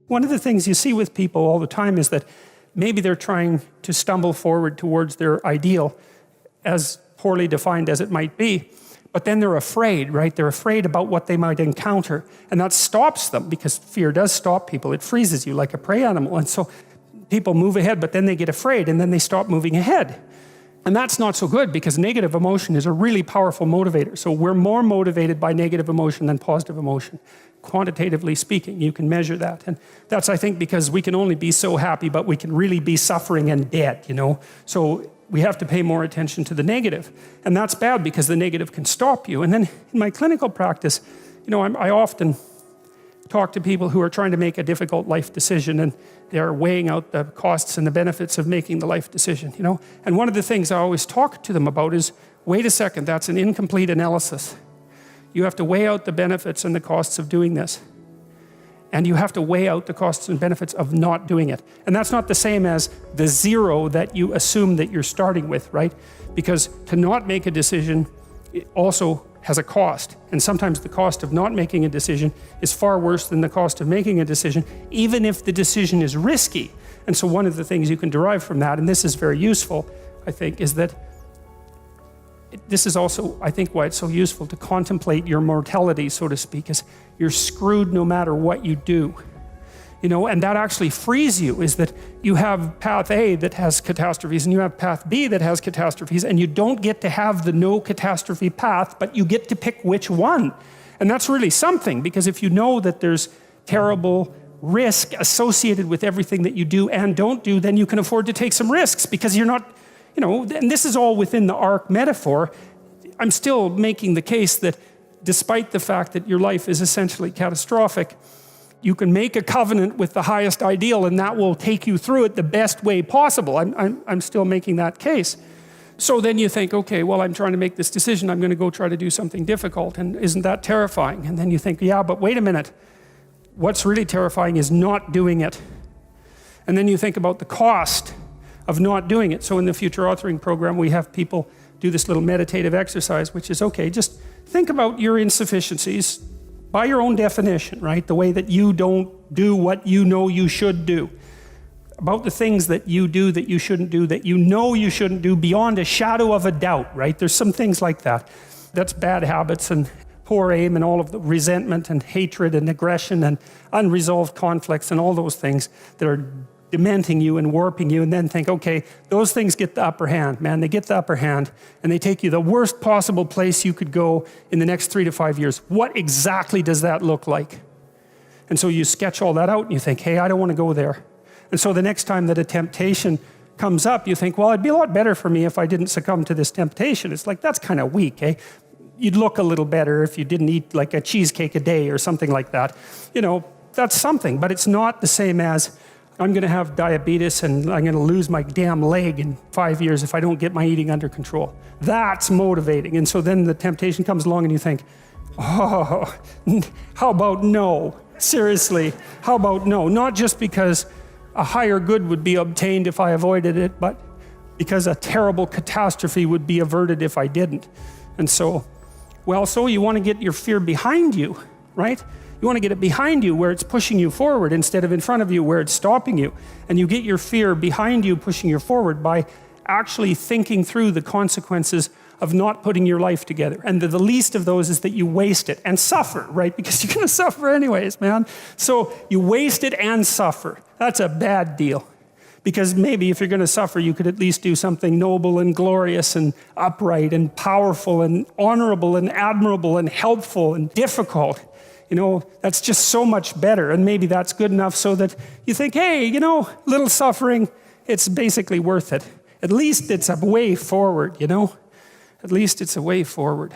One of the things you see with people all the time is that maybe they're trying to stumble forward towards their ideal, as poorly defined as it might be, but then they're afraid, right? They're afraid about what they might encounter, and that stops them, because fear does stop people. It freezes you like a prey animal, and so people move ahead, but then they get afraid, and then they stop moving ahead. And that's not so good, because negative emotion is a really powerful motivator. So we're more motivated by negative emotion than positive emotion. Quantitatively speaking, you can measure that. And that's, I think, because we can only be so happy, but we can really be suffering and dead, you know? So we have to pay more attention to the negative. And that's bad, because the negative can stop you. And then in my clinical practice, you know, I often talk to people who are trying to make a difficult life decision, and they're weighing out the costs and the benefits of making the life decision, you know? And one of the things I always talk to them about is, wait a second, that's an incomplete analysis. You have to weigh out the benefits and the costs of doing this. And you have to weigh out the costs and benefits of not doing it. And that's not the same as the zero that you assume that you're starting with, right? Because to not make a decision, it also has a cost. And sometimes the cost of not making a decision is far worse than the cost of making a decision, even if the decision is risky. And so one of the things you can derive from that, and this is very useful, I think, is that this is also, I think, why it's so useful to contemplate your mortality, so to speak, is you're screwed no matter what you do. You know, and that actually frees you, is that you have path A that has catastrophes, and you have path B that has catastrophes, and you don't get to have the no catastrophe path, but you get to pick which one. And that's really something, because if you know that there's terrible risk associated with everything that you do and don't do, then you can afford to take some risks, because you're not, you know, and this is all within the arc metaphor. I'm still making the case that despite the fact that your life is essentially catastrophic, you can make a covenant with the highest ideal, and that will take you through it the best way possible. I'm still making that case. So then you think, okay, well, I'm trying to make this decision. I'm going to go try to do something difficult, and isn't that terrifying? And then you think, yeah, but wait a minute. What's really terrifying is not doing it. And then you think about the cost of not doing it. So in the future authoring program, we have people do this little meditative exercise, which is, okay, just think about your insufficiencies by your own definition, right? The way that you don't do what you know you should do. About the things that you do that you shouldn't do, that you know you shouldn't do beyond a shadow of a doubt, right? There's some things like that. That's bad habits and poor aim and all of the resentment and hatred and aggression and unresolved conflicts and all those things that are dementing you and warping you, and then think, okay, those things get the upper hand, man. They get the upper hand, and they take you the worst possible place you could go in the next 3 to 5 years. What exactly does that look like? And so you sketch all that out, and you think, hey, I don't want to go there. And so the next time that a temptation comes up, you think, well, it'd be a lot better for me if I didn't succumb to this temptation. It's like, that's kind of weak, eh? You'd look a little better if you didn't eat like a cheesecake a day or something like that. You know, that's something, but it's not the same as, I'm going to have diabetes and I'm going to lose my damn leg in 5 years if I don't get my eating under control. That's motivating. And so then the temptation comes along and you think, oh, how about no? Seriously, how about no? Not just because a higher good would be obtained if I avoided it, but because a terrible catastrophe would be averted if I didn't. And so, well, so you want to get your fear behind you, right? You want to get it behind you where it's pushing you forward instead of in front of you where it's stopping you. And you get your fear behind you pushing you forward by actually thinking through the consequences of not putting your life together. And the least of those is that you waste it and suffer, right? Because you're going to suffer anyways, man. So you waste it and suffer. That's a bad deal. Because maybe if you're going to suffer, you could at least do something noble and glorious and upright and powerful and honorable and admirable and helpful and difficult. You know, that's just so much better, and maybe that's good enough so that you think, hey, you know, little suffering, it's basically worth it. At least it's a way forward, you know? At least it's a way forward.